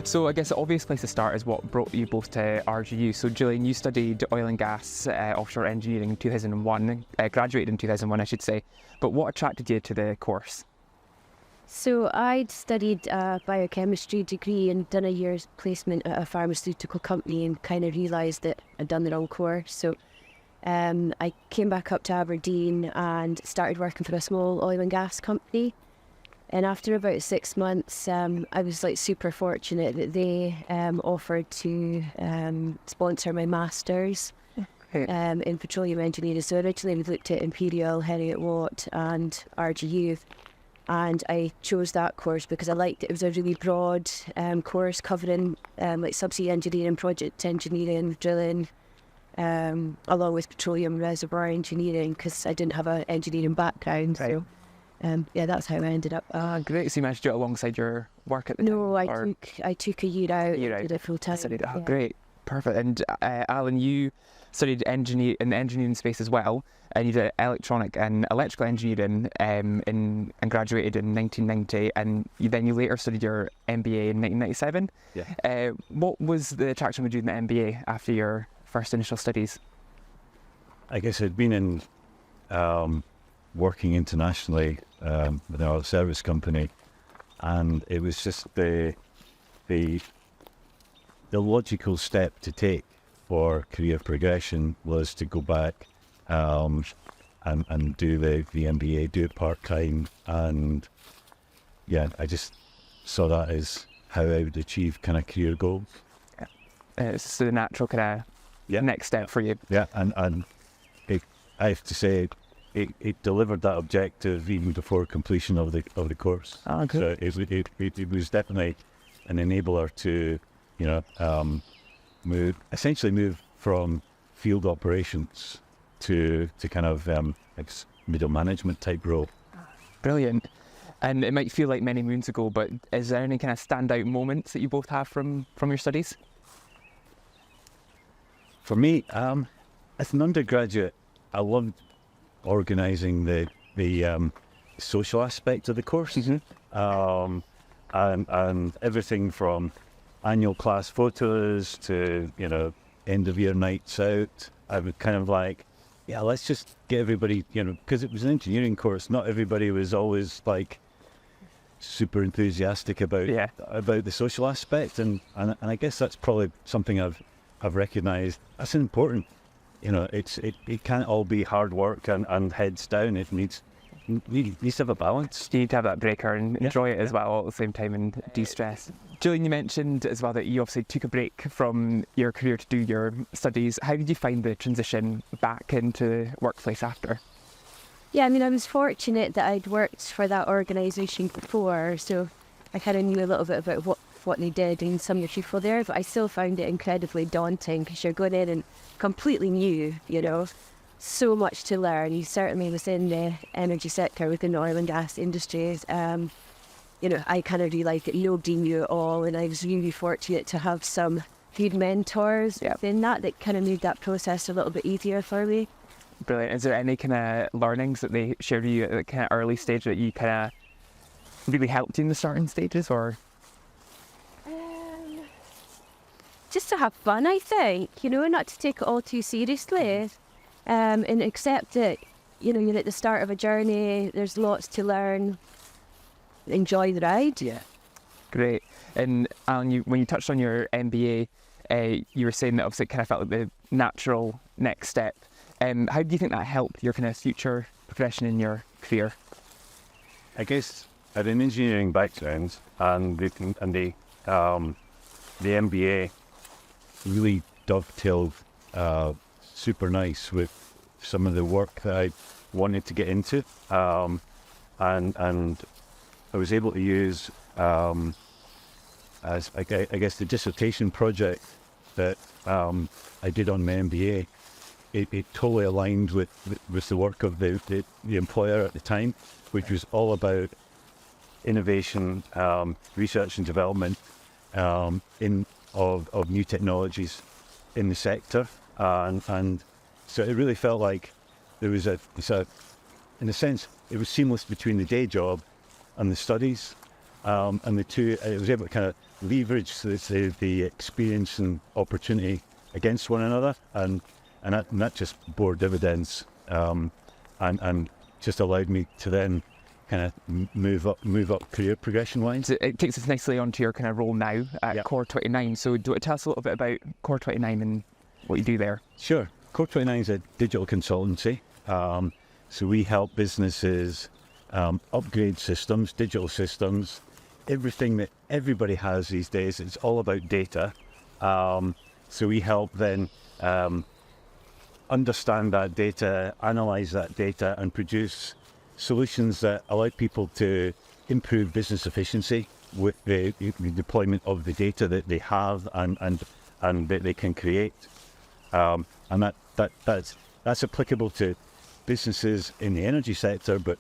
So I guess the obvious place to start is what brought you both to RGU. So Gillian, you studied oil and gas offshore engineering in 2001, graduated in 2001 I should say, but what attracted you to the course? So I'd studied a biochemistry degree and done a year's placement at a pharmaceutical company and kind of realised that I'd done the wrong course. So I came back up to Aberdeen and started working for a small oil and gas company. And after about 6 months, I was like super fortunate that they offered to sponsor my master's in petroleum engineering. So originally we looked at Imperial, Heriot Watt and RGU. And I chose that course because I liked it. It was a really broad course covering like subsea engineering, project engineering, drilling, along with petroleum reservoir engineering because I didn't have an engineering background. Right. So yeah, that's how I ended up. Ah, great. So you managed to do it alongside your work at the time? No, I took a year out, did it full time. Yeah. Great, perfect. And Alan, you studied in the engineering space as well, and you did electronic and electrical engineering and graduated in 1990, and then you later studied your MBA in 1997. Yeah. What was the attraction of doing the MBA after your first initial studies? I guess I'd been in working internationally with our service company, and it was just the logical step to take for career progression was to go back and do the MBA, do it part-time, and yeah, I just saw that as how I would achieve kind of career goals. It's the natural kind of next step for you. Yeah, and I have to say it delivered that objective even before completion of the course. Oh, good. So it was definitely an enabler to move from field operations to kind of middle management type role. Brilliant. And it might feel like many moons ago, but is there any kind of standout moments that you both have from your studies? For me, as an undergraduate, I loved organising the social aspect of the course, and everything from annual class photos to end of year nights out. I would kind of like, let's just get everybody, because it was an engineering course. Not everybody was always like super enthusiastic about the social aspect, and I guess that's probably something I've recognised. That's important. It can't all be hard work and heads down. It needs to have a balance. You need to have that breaker and enjoy it as well all at the same time and de-stress. Gillian, you mentioned as well that you obviously took a break from your career to do your studies. How did you find the transition back into the workplace after? Yeah, I mean, I was fortunate that I'd worked for that organisation before, so I kind of knew a little bit about what they did and some of the people there, but I still found it incredibly daunting because you're going in and completely new, so much to learn. You certainly was in the energy sector within the oil and gas industries. I kind of realised that nobody knew it all, and I was really fortunate to have some good mentors within that kind of made that process a little bit easier for me. Brilliant. Is there any kind of learnings that they shared with you at the kind of early stage that you kind of really helped you in the starting stages, or? Just to have fun, I think, not to take it all too seriously, and accept that, you're at the start of a journey, there's lots to learn, enjoy the ride. Yeah. Great. And Alan, when you touched on your MBA, you were saying that obviously it kind of felt like the natural next step. How do you think that helped your kind of future progression in your career? I guess I had an engineering background, and the MBA really dovetailed super nice with some of the work that I wanted to get into, and I was able to use as I guess the dissertation project that I did on my MBA. It totally aligned with the work of the employer at the time, which was all about innovation, research and development of new technologies in the sector, and so it really felt like there was in a sense, it was seamless between the day job and the studies, and the two, I was able to kind of leverage the experience and opportunity against one another, and that just bore dividends, and just allowed me to then kind of move up career progression wise. It takes us nicely onto your kind of role now at Core 29. So do you want to tell us a little bit about Core 29 and what you do there? Sure. Core 29 is a digital consultancy. So we help businesses upgrade systems, digital systems, everything that everybody has these days. It's all about data. So we help then understand that data, analyze that data, and produce solutions that allow people to improve business efficiency with the deployment of the data that they have and that they can create. And that's applicable to businesses in the energy sector, but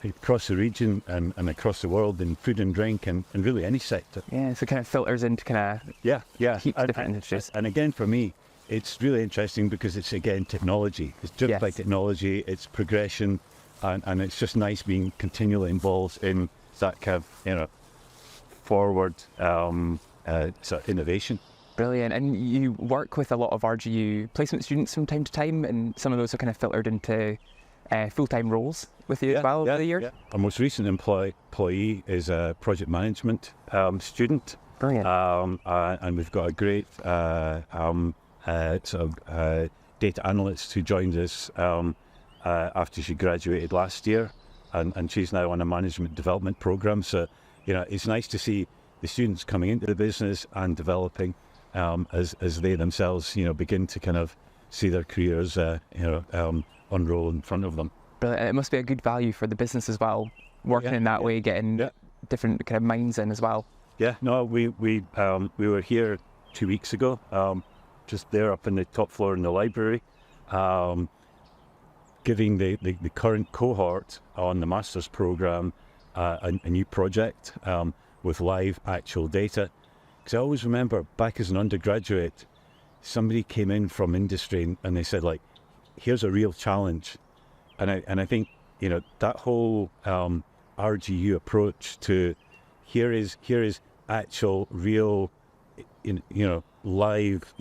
across the region and across the world in food and drink and really any sector. Yeah, so kind of filters into kind of heaps of different industries. And again, for me, it's really interesting because it's again technology. It's driven by technology. It's progression, and it's just nice being continually involved in that kind of forward sort of innovation. Brilliant. And you work with a lot of RGU placement students from time to time, and some of those are kind of filtered into full-time roles with you as well over the year? Yeah. Our most recent employee is a project management student. Brilliant. And we've got a great data analyst who joined us after she graduated last year, and she's now on a management development program. So, it's nice to see the students coming into the business and developing as they themselves, begin to kind of see their careers, unroll in front of them. Brilliant. It must be a good value for the business as well, working in that way, getting different kind of minds in as well. Yeah, no, we were here 2 weeks ago, just there up in the top floor in the library, giving the current cohort on the master's program a new project with live actual data. Because I always remember back as an undergraduate, somebody came in from industry and they said, like, here's a real challenge. And I think, that whole RGU approach to here is actual, real, live,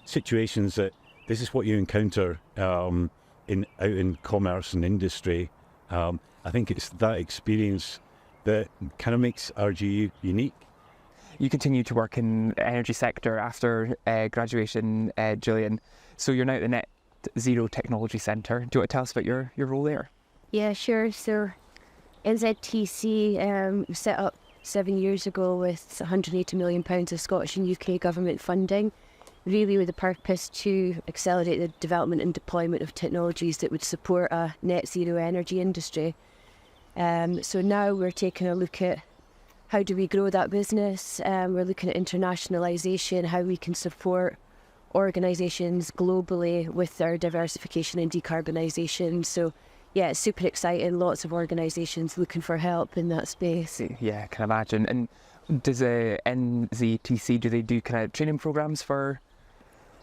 situations that this is what you encounter out in commerce and industry. I think it's that experience that kind of makes RGU unique. You continue to work in the energy sector after graduation, Gillian. So you're now at the Net Zero Technology Centre. Do you want to tell us about your role there? Yeah, sure. So NZTC was set up 7 years ago with £180 million of Scottish and UK government funding, really with the purpose to accelerate the development and deployment of technologies that would support a net zero energy industry. So now we're taking a look at how do we grow that business. We're looking at internationalisation, how we can support organisations globally with their diversification and decarbonisation. So yeah, it's super exciting. Lots of organisations looking for help in that space. Yeah, I can imagine. And does NZTC, do they do kind of training programmes for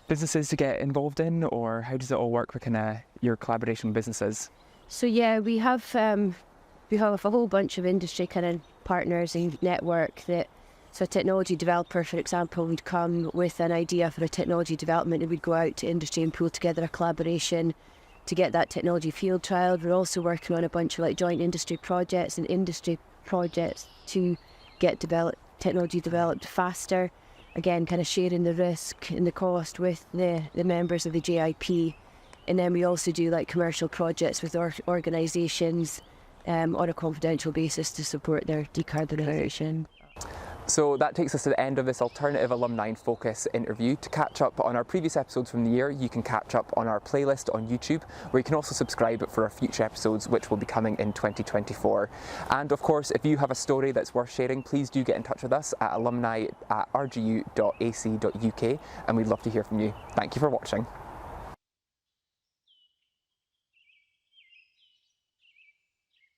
businesses to get involved in, or how does it all work with kind of your collaboration with businesses? So yeah, we have a whole bunch of industry kind of partners and network that. So a technology developer, for example, would come with an idea for a technology development and we'd go out to industry and pull together a collaboration to get that technology field trialled. We're also working on a bunch of joint industry projects and industry projects to get technology developed faster. Again, kind of sharing the risk and the cost with the members of the JIP. And then we also do commercial projects with organisations on a confidential basis to support their decarbonisation. So that takes us to the end of this Alternative Alumni in Focus interview. To catch up on our previous episodes from the year, you can catch up on our playlist on YouTube, where you can also subscribe for our future episodes, which will be coming in 2024. And of course, if you have a story that's worth sharing, please do get in touch with us at alumni@rgu.ac.uk, and we'd love to hear from you. Thank you for watching.